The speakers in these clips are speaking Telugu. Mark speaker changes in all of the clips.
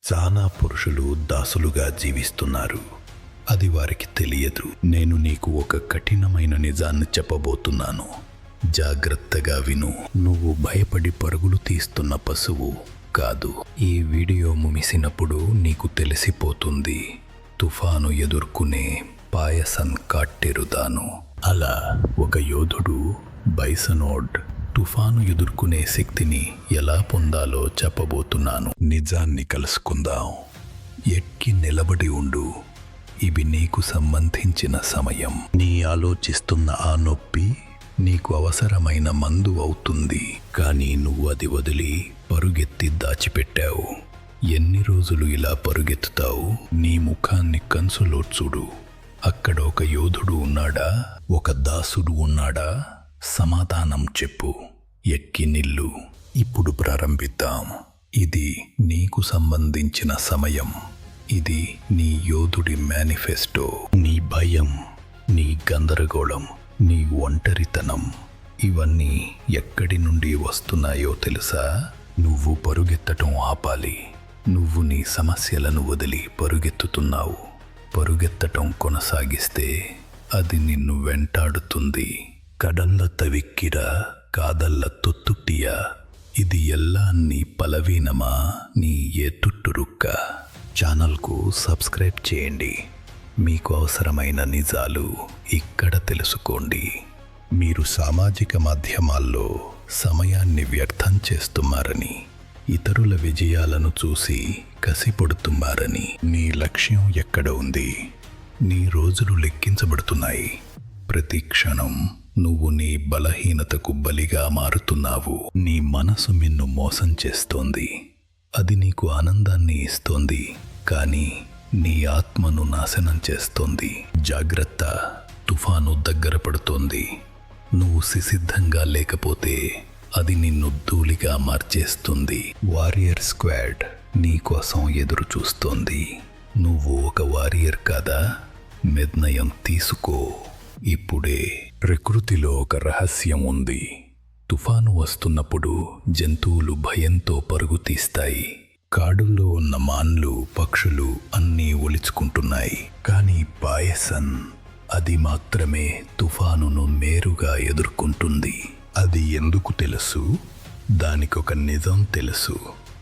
Speaker 1: చాలా పురుషులు దాసులుగా జీవిస్తున్నారు. అది వారికి తెలియదు. నేను నీకు ఒక కఠినమైన నిజాన్ని చెప్పబోతున్నాను. జాగ్రత్తగా విను. నువ్వు భయపడి పరుగులు తీస్తున్న పశువు కాదు. ఈ వీడియో ముగిసినప్పుడు నీకు తెలిసిపోతుంది. తుఫాను ఎదుర్కొనే పాయసన్ కాట్టెరుదాను. అలా ఒక యోధుడు బైసనోడ్ తుఫాను ఎదుర్కొనే శక్తిని ఎలా పొందాలో చెప్పబోతున్నాను. నిజాన్ని కలుసుకుందాం. ఎక్కి నిలబడి ఉండు. ఇవి నీకు సంబంధించిన సమయం. నీ ఆలోచిస్తున్న ఆ నొప్పి నీకు అవసరమైన మందు అవుతుంది. కానీ నువ్వు అది వదిలి పరుగెత్తి దాచిపెట్టావు. ఎన్ని రోజులు ఇలా పరుగెత్తుతావు? నీ ముఖాన్ని కన్సులో చూడు. అక్కడ ఒక యోధుడు ఉన్నాడా? ఒక దాసుడు ఉన్నాడా? సమాధానం చెప్పు. ఎక్కి నిల్లు. ఇప్పుడు ప్రారంభిద్దాం. ఇది నీకు సంబంధించిన సమయం. ఇది నీ యోధుడి మేనిఫెస్టో. నీ భయం, నీ గందరగోళం, నీ ఒంటరితనం ఇవన్నీ ఎక్కడి నుండి వస్తున్నాయో తెలుసా? నువ్వు పరుగెత్తటం ఆపాలి. నువ్వు నీ సమస్యలను వదిలి పరుగెత్తుతున్నావు. పరుగెత్తటం కొనసాగిస్తే అది నిన్ను వెంటాడుతుంది. కడల్ల తవిక్కిర కాదల్ల తొత్తుట్టియా. ఇది ఎల్లా నీ పలవీనమా, నీ ఏటుట్టురుక్క. ఛానల్కు సబ్స్క్రైబ్ చేయండి. మీకు అవసరమైన నిజాలు ఇక్కడ తెలుసుకోండి. మీరు సామాజిక మాధ్యమాల్లో సమయాన్ని వ్యర్థం చేస్తున్నారని, ఇతరుల విజయాలను చూసి కసిపడుతున్నారని. నీ లక్ష్యం ఎక్కడ ఉంది? నీ రోజులు లెక్కించబడుతున్నాయి. ప్రతి క్షణం నువ్వు నీ బలహీనతకు బలిగా మారుతున్నావు. నీ మనసు నిన్ను మోసం చేస్తోంది. అది నీకు ఆనందాన్ని ఇస్తోంది, కానీ నీ ఆత్మను నాశనం చేస్తోంది. జాగ్రత్త, తుఫాను దగ్గర పడుతోంది. నువ్వు సిద్ధంగా లేకపోతే అది నిన్ను ధూళిగా మార్చేస్తుంది. వారియర్ స్క్వాడ్ నీ కోసం ఎదురు చూస్తోంది. నువ్వు ఒక వారియర్ కాదా? నిర్ణయం తీసుకో ఇప్పుడే. ప్రకృతిలో ఒక రహస్యం ఉంది. తుఫాను వస్తున్నప్పుడు జంతువులు భయంతో పరుగు తీస్తాయి. కాడుల్లో ఉన్న మాన్లు, పక్షులు అన్నీ ఒలుచుకుంటున్నాయి. కానీ పాయసన్ అది మాత్రమే తుఫానును నేరుగా ఎదుర్కొంటుంది. అది ఎందుకు తెలుసు? దానికొక నిజం తెలుసు.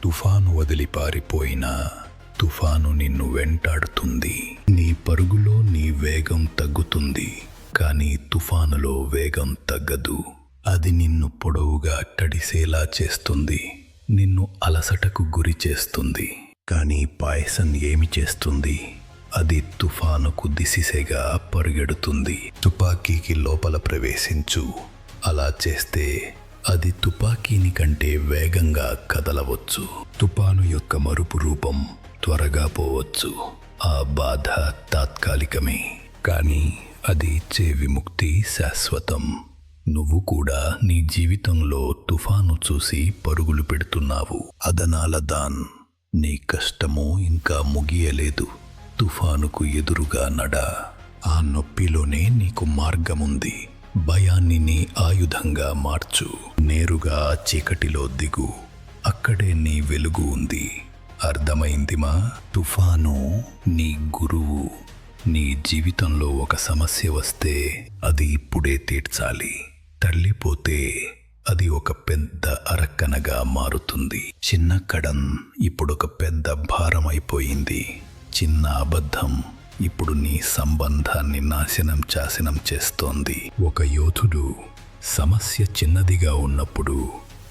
Speaker 1: తుఫాను వదిలి పారిపోయినా తుఫాను నిన్ను వెంటాడుతుంది. నీ పరుగులో నీ వేగం తగ్గుతుంది, కానీ తుఫానులో వేగం తగ్గదు. అది నిన్ను పొడవుగా తడిసేలా చేస్తుంది. నిన్ను అలసటకు గురి చేస్తుంది. కానీ పాయసన్ ఏమి చేస్తుంది? అది తుఫానుకు దిశగా పరిగెడుతుంది. తుపాకీకి లోపల ప్రవేశించు. అలా చేస్తే అది తుపాకీని కంటే వేగంగా కదలవచ్చు. తుఫాను యొక్క మరుపు రూపం త్వరగా పోవచ్చు. ఆ బాధ తాత్కాలికమే, కానీ అది ఇచ్చే విముక్తి శాశ్వతం. నువ్వు కూడా నీ జీవితంలో తుఫాను చూసి పరుగులు పెడుతున్నావు. అదనాల దాన్, నీ కష్టము ఇంకా ముగియలేదు. తుఫానుకు ఎదురుగా నడా. ఆ నొప్పిలోనే నీకు మార్గముంది. భయాన్ని నీ ఆయుధంగా మార్చు. నేరుగా చీకటిలో దిగు. అక్కడే నీ వెలుగు ఉంది. అర్థమైందిమా? తుఫాను నీ గురువు. నీ జీవితంలో ఒక సమస్య వస్తే అది ఇప్పుడే తీర్చాలి. తల్లిపోతే అది ఒక పెద్ద అరక్కనగా మారుతుంది. చిన్న కడం ఇప్పుడొక పెద్ద భారమైపోయింది. చిన్న అబద్ధం ఇప్పుడు నీ సంబంధాన్ని నాశనం చేస్తోంది. ఒక యోధుడు సమస్య చిన్నదిగా ఉన్నప్పుడు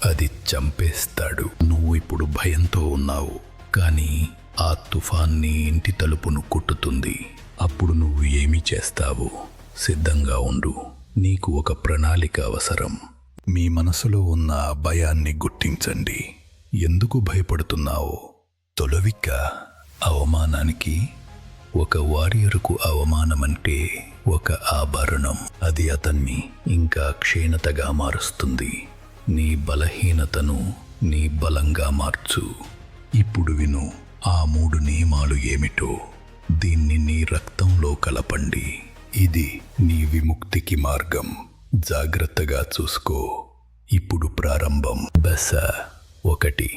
Speaker 1: అది చంపేస్తాడు. నువ్వు ఇప్పుడు భయంతో ఉన్నావు, కానీ ఆ తుఫాన్ని ఇంటి తలుపును కొట్టుతుంది. అప్పుడు నువ్వు ఏమి చేస్తావు? సిద్ధంగా ఉండు. నీకు ఒక ప్రణాళిక అవసరం. మీ మనసులో ఉన్న భయాన్ని గుర్తించండి. ఎందుకు భయపడుతున్నావు? తొలవిక్క అవమానానికి. ఒక వారియరుకు అవమానమంటే ఒక ఆభరణం. అది అతన్ని ఇంకా క్షీణతగా మారుస్తుంది. నీ బలహీనతను నీ బలంగా మార్చు. ఇప్పుడు విను. ఆ 3 నియమాలు ఏమిటో దీన్ని నీ రక్తంలో కలపండి. ఇది నీ విముక్తికి మార్గం. జాగ్రత్తగా చూసుకో. ఇప్పుడు ప్రారంభం. దశ 1.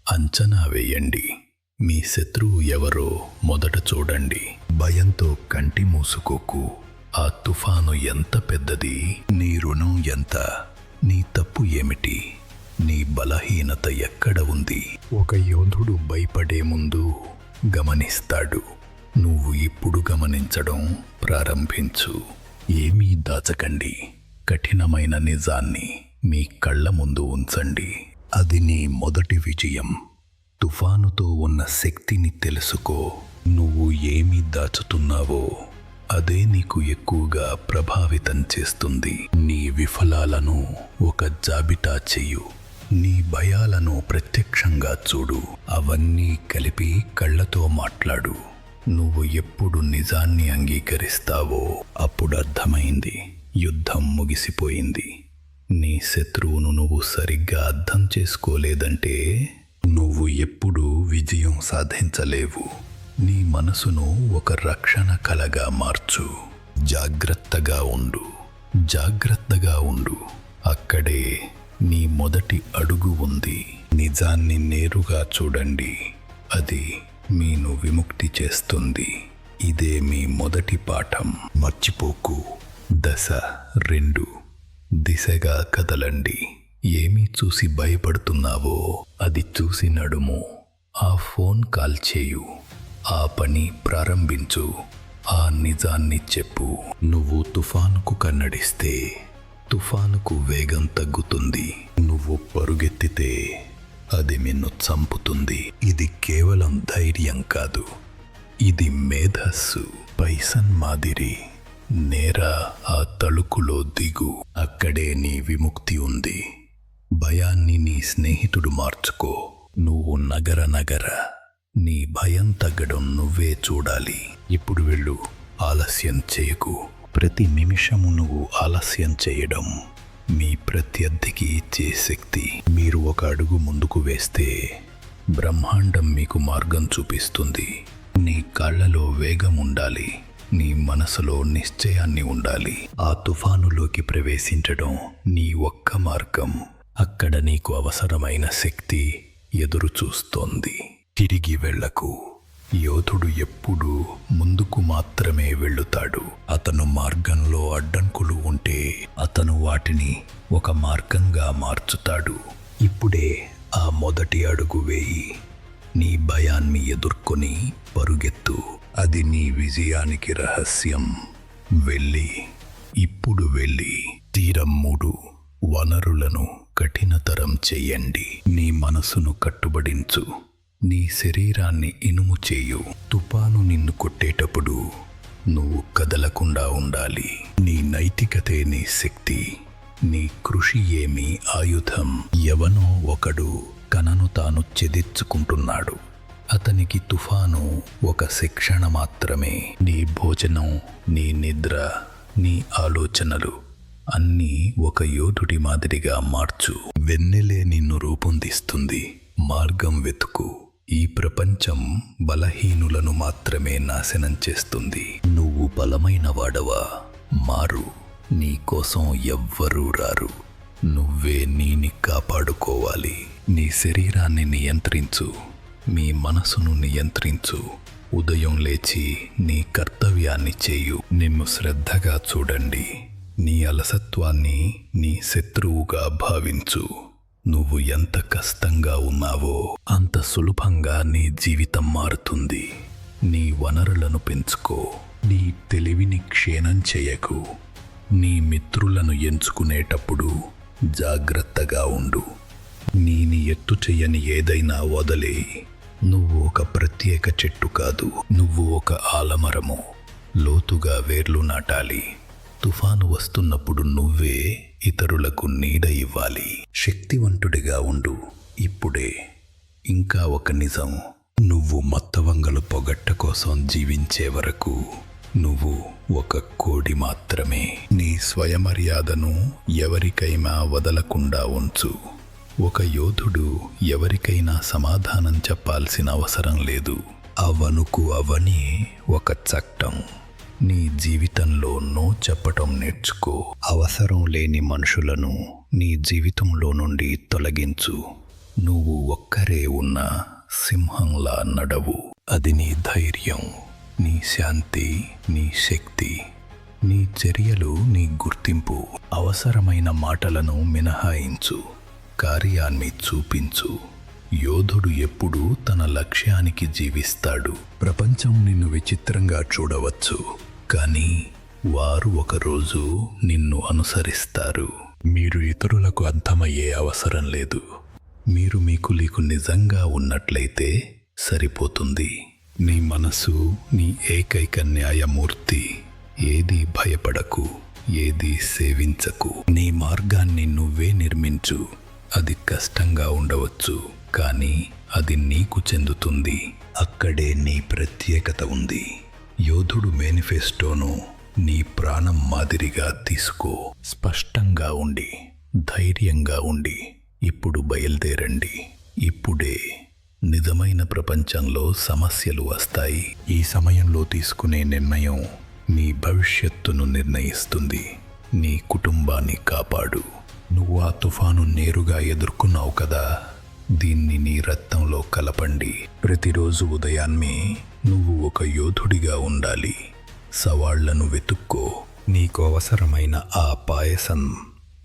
Speaker 1: అంచనా వేయండి. మీ శత్రువు ఎవరో మొదట చూడండి. భయంతో కంటి మూసుకోకు. ఆ తుఫాను ఎంత పెద్దది, నీ రుణం ఎంత, నీ తప్పు ఏమిటి, నీ బలహీనత ఎక్కడ ఉంది? ఒక యోధుడు భయపడే ముందు గమనిస్తాడు. నువ్వు ఇప్పుడు గమనించడం ప్రారంభించు. ఏమీ దాచకండి. కఠినమైన నిజాన్ని మీ కళ్ళ ముందు ఉంచండి. అది నీ మొదటి విజయం. తుఫానుతో ఉన్న శక్తిని తెలుసుకో. నువ్వు ఏమి దాచుతున్నావో అదే నీకు ఎక్కువగా ప్రభావితం చేస్తుంది. నీ విఫలాలను ఒక జాబితా చెయ్యు. నీ భయాలను ప్రత్యక్షంగా చూడు. అవన్నీ కలిపి కళ్ళతో మాట్లాడు. నువ్వు ఎప్పుడు నిజాన్ని అంగీకరిస్తావో అప్పుడు అర్థమైంది, యుద్ధం ముగిసిపోయింది. నీ శత్రువును నువ్వు సరిగ్గా అర్థం చేసుకోలేదంటే నువ్వు ఎప్పుడూ విజయం సాధించలేవు. నీ మనసును ఒక రక్షణ కలగా మార్చు. జాగ్రత్తగా ఉండు, జాగ్రత్తగా ఉండు. అక్కడే నీ మొదటి అడుగు ఉంది. నిజాన్ని నేరుగా చూడండి. అది మీను విముక్తి చేస్తుంది. ఇదే మీ మొదటి పాఠం. మర్చిపోకు. దశ 2. దిశగా కదలండి. ఏమీ చూసి భయపడుతున్నావో అది చూసి నడుము. ఆ ఫోన్ కాల్ చేయు. ఆ పని ప్రారంభించు. ఆ నిజాన్ని చెప్పు. నువ్వు తుఫానుకు కన్నడిస్తే తుఫానుకు వేగం తగ్గుతుంది. నువ్వు పరుగెత్తితే అది నిన్ను చంపుతుంది. ఇది కేవలం ధైర్యం కాదు, ఇది మేధస్సు. బైసన్ మాదిరి నేరా ఆ తళుకులో దిగు. అక్కడే నీ విముక్తి ఉంది. భయాన్ని నీ స్నేహితుడు మార్చుకో. నువ్వు నగర నీ భయం తగ్గడం నువ్వే చూడాలి. ఇప్పుడు వెళ్ళు. ఆలస్యం చేయకు. ప్రతి నిమిషము నువ్వు ఆలస్యం చేయడం మీ ప్రత్యర్థికి ఇచ్చే శక్తి. మీరు ఒక అడుగు ముందుకు వేస్తే బ్రహ్మాండం మీకు మార్గం చూపిస్తుంది. నీ కాళ్లలో వేగం ఉండాలి. నీ మనసులో నిశ్చయాన్ని ఉండాలి. ఆ తుఫానులోకి ప్రవేశించడం నీ ఒక్క మార్గం. అక్కడ నీకు అవసరమైన శక్తి ఎదురు చూస్తోంది. తిరిగి వెళ్ళకు. యోధుడు ఎప్పుడూ ముందుకు మాత్రమే వెళ్ళుతాడు. అతను మార్గంలో అడ్డంకులు ఉంటే అతను వాటిని ఒక మార్గంగా మార్చుతాడు. ఇప్పుడే ఆ మొదటి అడుగు వేయి. నీ భయాన్ని ఎదుర్కొని పరుగెత్తు. అది నీ విజయానికి రహస్యం. ఇప్పుడు వెళ్ళి తీరం 3. వనరులను కఠినతరం చెయ్యండి. నీ మనసును కట్టుబడించు. నీ శరీరాన్ని ఇనుము చేయు. తుఫాను నిన్ను కొట్టేటప్పుడు నువ్వు కదలకుండా ఉండాలి. నీ నైతికతే నీ శక్తి. నీ కృషి ఏమీ ఆయుధం. ఎవనో ఒకడు కనను తాను చెదిర్చుకుంటున్నాడు. అతనికి తుఫాను ఒక శిక్షణ మాత్రమే. నీ భోజనం, నీ నిద్ర, నీ ఆలోచనలు అన్నీ ఒక యోధుడి మాదిరిగా మార్చు. వెన్నెలే నిన్ను రూపొందిస్తుంది. మార్గం వెతుకు. ఈ ప్రపంచం బలహీనులను మాత్రమే నాశనం చేస్తుంది. నువ్వు బలమైన వాడవా? మారు. నీ కోసం ఎవ్వరూ రారు. నువ్వే నీని కాపాడుకోవాలి. నీ శరీరాన్ని నియంత్రించు. మీ మనసును నియంత్రించు. ఉదయం లేచి నీ కర్తవ్యాన్ని చేయు. నిన్ను శ్రద్ధగా చూడండి. నీ అలసత్వాన్ని నీ శత్రువుగా భావించు. నువ్వు ఎంత కష్టంగా ఉన్నావో అంత సులభంగా నీ జీవితం మారుతుంది. నీ వనరులను పెంచుకో. నీ తెలివిని క్షీణం చేయకు. నీ మిత్రులను ఎంచుకునేటప్పుడు జాగ్రత్తగా ఉండు. నీని ఎత్తు చెయ్యని ఏదైనా వదిలే. నువ్వు ఒక ప్రత్యేక చెట్టు కాదు, నువ్వు ఒక ఆలమరము. లోతుగా వేర్లు నాటాలి. తుఫాను వస్తున్నప్పుడు నువ్వే ఇతరులకు నీడ ఇవ్వాలి. శక్తివంతుడిగా ఉండు. ఇప్పుడే. ఇంకా ఒక నిజం. నువ్వు మత్తవంగలు పొగట్ట కోసం జీవించే వరకు నువ్వు ఒక కోడి మాత్రమే. నీ స్వయమర్యాదను ఎవరికైనా వదలకుండా ఉంచు. ఒక యోధుడు ఎవరికైనా సమాధానం చెప్పాల్సిన అవసరం లేదు. అవనుకు అవని ఒక చట్టం. నీ జీవితంలో నో చెప్పటం నేర్చుకో. అవసరం లేని మనుషులను నీ జీవితంలో నుండి తొలగించు. నువ్వు ఒక్కరే ఉన్నా సింహంలా నడవు. అది నీ ధైర్యం, నీ శాంతి, నీ శక్తి, నీ చర్యలు, నీ గుర్తింపు. అవసరమైన మాటలను మినహాయించు, కార్యాన్ని చూపించు. యోధుడు ఎప్పుడూ తన లక్ష్యానికి జీవిస్తాడు. ప్రపంచం నిన్ను విచిత్రంగా చూడవచ్చు, కానీ వారు ఒకరోజు నిన్ను అనుసరిస్తారు. మీరు ఇతరులకు అర్థమయ్యే అవసరం లేదు. మీరు మీకు నిజంగా ఉన్నట్లయితే సరిపోతుంది. నీ మనసు నీ ఏకైక న్యాయమూర్తి. ఏదీ భయపడకు, ఏదీ సేవించకు. నీ మార్గాన్ని నువ్వే నిర్మించు. అది కష్టంగా ఉండవచ్చు, కానీ అది నీకు చెందుతుంది. అక్కడే నీ ప్రత్యేకత ఉంది. యోధుడు మేనిఫెస్టోను నీ ప్రాణం మాదిరిగా తీసుకో. స్పష్టంగా ఉండి, ధైర్యంగా ఉండి, ఇప్పుడు బయలుదేరండి. ఇప్పుడే నిజమైన ప్రపంచంలో సమస్యలు వస్తాయి. ఈ సమయంలో తీసుకునే నిర్ణయం నీ భవిష్యత్తును నిర్ణయిస్తుంది. నీ కుటుంబాన్ని కాపాడు. నువ్వు ఆ తుఫాను నేరుగా ఎదుర్కొన్నావు కదా, దీన్ని నీ రక్తంలో కలపండి. ప్రతిరోజు ఉదయాన్నే నువ్వు ఒక యోధుడిగా ఉండాలి. సవాళ్లను వెతుక్కో. నీకు అవసరమైన ఆ పాయసం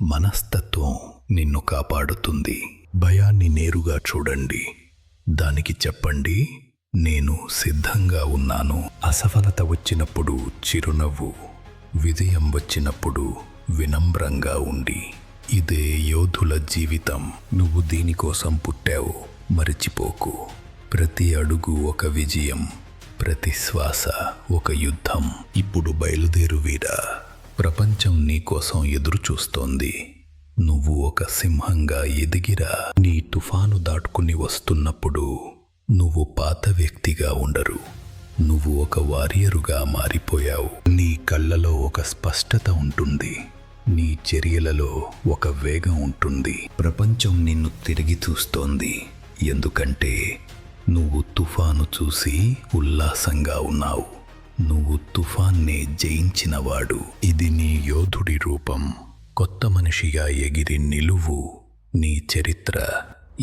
Speaker 1: మనస్తత్వం నిన్ను కాపాడుతుంది. భయాన్ని నేరుగా చూడండి. దానికి చెప్పండి, నేను సిద్ధంగా ఉన్నాను. అసఫలత వచ్చినప్పుడు చిరునవ్వు, విజయం వచ్చినప్పుడు వినమ్రంగా ఉండి. ఇదే యోధుల జీవితం. నువ్వు దీనికోసం పుట్టావు, మరిచిపోకు. ప్రతి అడుగు ఒక విజయం, ప్రతి శ్వాస ఒక యుద్ధం. ఇప్పుడు బయలుదేరు వీరా. ప్రపంచం నీకోసం ఎదురు చూస్తోంది. నువ్వు ఒక సింహంగా ఎదిగిరా. నీ తుఫాను దాటుకుని వస్తున్నప్పుడు నువ్వు పాత వ్యక్తిగా ఉండరు. నువ్వు ఒక వారియరుగా మారిపోయావు. నీ కళ్ళలో ఒక స్పష్టత ఉంటుంది. నీ చర్యలలో ఒక వేగం ఉంటుంది. ప్రపంచం నిన్ను తిరిగి చూస్తోంది, ఎందుకంటే నువ్వు తుఫాను చూసి ఉల్లాసంగా ఉన్నావు. నువ్వు తుఫాన్నే జయించినవాడు. ఇది నీ యోధుడి రూపం. కొత్త మనిషిగా ఎగిరి నిలువు. నీ చరిత్ర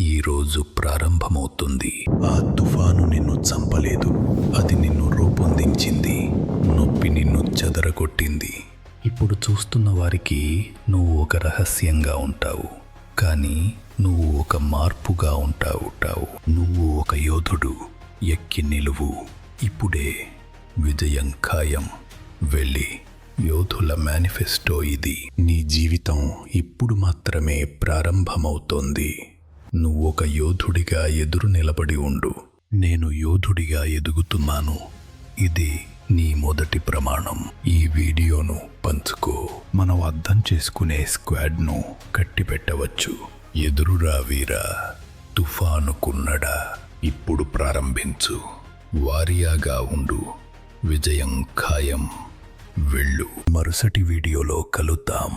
Speaker 1: ఈరోజు ప్రారంభమవుతుంది. ఆ తుఫాను నిన్ను చంపలేదు, అది నిన్ను రూపొందించింది. నొప్పి నిన్ను చెదరగొట్టింది. ఇప్పుడు చూస్తున్న వారికి నువ్వు ఒక రహస్యంగా ఉంటావు, కానీ నువ్వు ఒక మార్పుగా ఉంటావు. నువ్వు ఒక యోధుడు. ఎక్కి నిలువు. ఇప్పుడే విజయం ఖాయం. వెళ్ళి యోధుల మేనిఫెస్టో ఇది. నీ జీవితం ఇప్పుడు మాత్రమే ప్రారంభమవుతోంది. నువ్వు ఒక యోధుడిగా ఎదురు నిలబడి ఉండు. నేను యోధుడిగా ఎదుగుతున్నాను. ఇది నీ మొదటి ప్రమాణం. ఈ వీడియోను పంచుకో. మనం అర్థం చేసుకునే స్క్వాడ్ను కట్టిపెట్టవచ్చు. ఎదురురా వీరా, తుఫానుకున్నడా. ఇప్పుడు ప్రారంభించు. వారియాగా ఉండు. విజయం ఖాయం. వెళ్ళు. మరుసటి వీడియోలో కలుద్దాం.